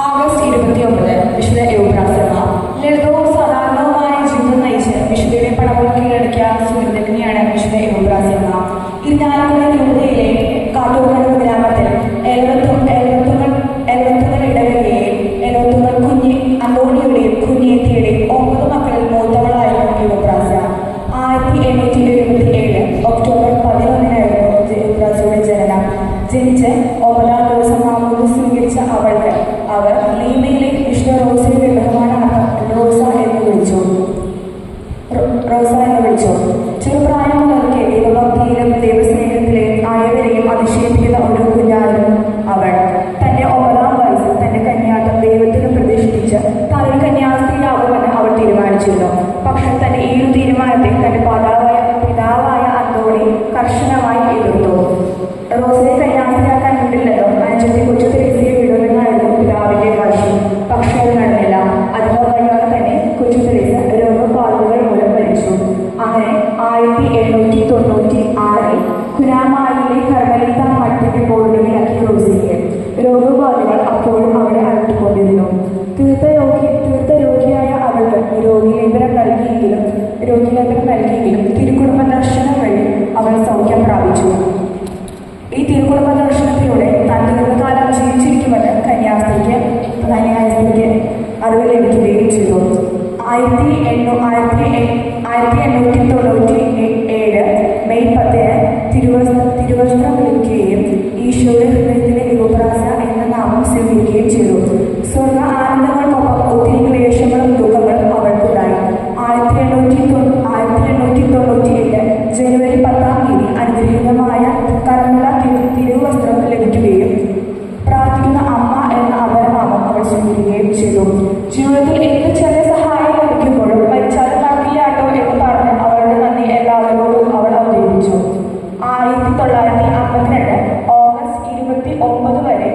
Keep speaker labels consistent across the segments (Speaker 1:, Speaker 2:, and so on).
Speaker 1: August 29 വിശുദ്ധ യൂബ്രാസഭ. ലളിതവും സാധാരണവുമായ ജീവിതം നയിച്ച് വിശുദ്ധയുടെ പടവുകൾ കീഴടക്കിയ സുഹൃത്തുക്കനെയാണ് വിശുദ്ധ യൂബ്രാസഭ. ഇരിഞ്ഞാലക്കുട രൂപതയിലെ കാട്ടൂർക്കടവ് ഗ്രാമത്തിൽ എഴുപത്തുകൾ ഇടവകയെയും എഴുപത്തുകൾ അന്തോണിയുടെയും കുഞ്ഞേത്തിയുടെയും 9 മക്കളിൽ മൂത്തവളായിരുന്നു യൂബ്രാസ. 1827 ഒക്ടോബർ 11-നായിരുന്നു യൂബ്രാസയുടെ ജനനം. ജനിച്ച് 9-ാം ദിവസം മാമോദീസ സ്വീകരിച്ച അവർ ലീമയിലെ വിശുദ്ധ റോസയുടെ ബഹുമാനാർത്ഥം റോസ എന്ന് വിളിച്ചു. ചെറുപ്രായം മുതൽക്കേ ദൈവഭക്തിയിലും ദൈവസ്നേഹത്തിലും ആയവരെയും അതിശയിപ്പിക്കുന്ന ഒരു കുഞ്ഞായിരുന്നു അവൾ. തന്റെ 9-ാം വയസ്സിൽ തന്റെ കന്യാത്വം ദൈവത്തിന് പ്രതിഷ്ഠിച്ച് താൻ കന്യാസ്ത്രീയാകുമെന്ന് അവൾ തീരുമാനിച്ചിരുന്നു. പക്ഷെ തന്റെ ഈ ഒരു തീരുമാനത്തെ തന്റെ പിതാവായ അന്തോണി കർശനമായി എതിർത്തു. റോസയെ കന്യാസ്ത്രീയാക്കാൻ വിടില്ലെന്നും അനുജത്തി കൊച്ചു തെരേസയെ വിടുമെന്നായിരുന്നു പിതാവിന്റെ വാശി. പക്ഷെ അത് നടന്നില്ല. അതിനോ കഴിയാതെ തന്നെ കൊച്ചു തെരേസ രോഗബാധകൾ മൂലം മരിച്ചു. അങ്ങനെ 1896 കുനാമായിലെ കർമ്മലിത്ത മഠത്തിന്റെ ബോർഡിനെയാക്കി റോസയ്ക്ക്. രോഗബാധകൾ അപ്പോഴും അവളെ അലട്ടിക്കൊണ്ടിരുന്നു. തീർത്ത രോഗിയായ അവൾക്ക് രോഗിലേപനം നൽകിയെങ്കിലും തിരുക്കുടുംബ ദർശനം വഴി അവൾ സൗഖ്യം പ്രാപിച്ചു. ഈ തിരുക്കുടുംബ ദർശനത്തിലൂടെ താൻ ദീർഘകാലം ജീവിച്ചിരിക്കുമെന്ന് കന്യാസ്ത്രീക്ക് അറിവ് ലഭിക്കുകയും ചെയ്തു. 1897 മെയ് 10 തിരുവസ്ത്രം വിളിക്കുകയും ഈശോയുടെ ഹൃദയത്തിലെ യൂബ്രാസ എന്ന നാമം സ്വീകരിക്കുകയും ചെയ്തു. സ്വർഗ ആനന്ദങ്ങൾക്കൊപ്പം ഒത്തിരി ക്ലേശങ്ങളും ദുഃഖങ്ങളും അവൾക്കുണ്ടായി. 1897 ജനുവരി 10-ാം തീയതി അനുഗ്രഹീതമായ കർമ്മല തിരുവസ്ത്രം ലഭിക്കുകയും പ്രാർത്ഥിക്കുന്ന അമ്മ എന്ന അപരനാമം അവൾ സ്വീകരിക്കുകയും ചെയ്തു. ജീവിതത്തിൽ എന്ത് ചെറിയ സഹായം ലഭിക്കുമ്പോഴും മരിച്ചാലും നടക്കില്ലാട്ടോ എന്ന് പറഞ്ഞ് അവളുടെ നന്ദി എല്ലാവരോടും അവൾ അവതരിപ്പിച്ചു. 1952 ഓഗസ്റ്റ് 29 വരെ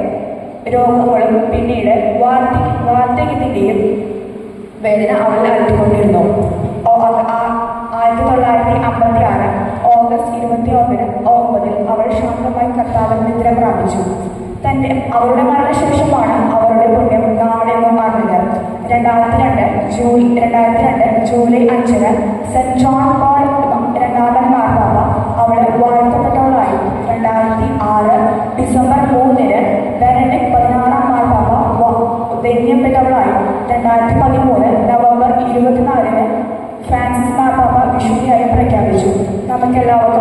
Speaker 1: രോഗങ്ങളും പിന്നീട് വാർദ്ധക്യത്തിന്റെയും വേദന അവൾ അലട്ടിക്കൊണ്ടിരുന്നു. 1956 ഓഗസ്റ്റ് 29 അവൾ ശാന്തമായി കർത്താവിൽ നിദ്ര പ്രാപിച്ചു. അവരുടെ മരണശേഷമാണ് അവരുടെ പുണ്യം നാടെന്നും അറിഞ്ഞത്. 2002 ജൂലൈ 5 സെന്റ് ജോൺ പോൾ 2-ാമൻ മാർപ്പാപ്പ അവളെ വാഴ്ത്തപ്പെട്ടവളായി. 2006 ഡിസംബർ 3 ബെനഡിക്ട് 16-ാം മാർപ്പാപ്പ ധന്യപ്പെട്ടവളായി. 2013 നവംബർ 24 ഫ്രാൻസിസ് മാർപ്പാപ്പ വിശുദ്ധിയായി പ്രഖ്യാപിച്ചു. നമുക്കെല്ലാവർക്കും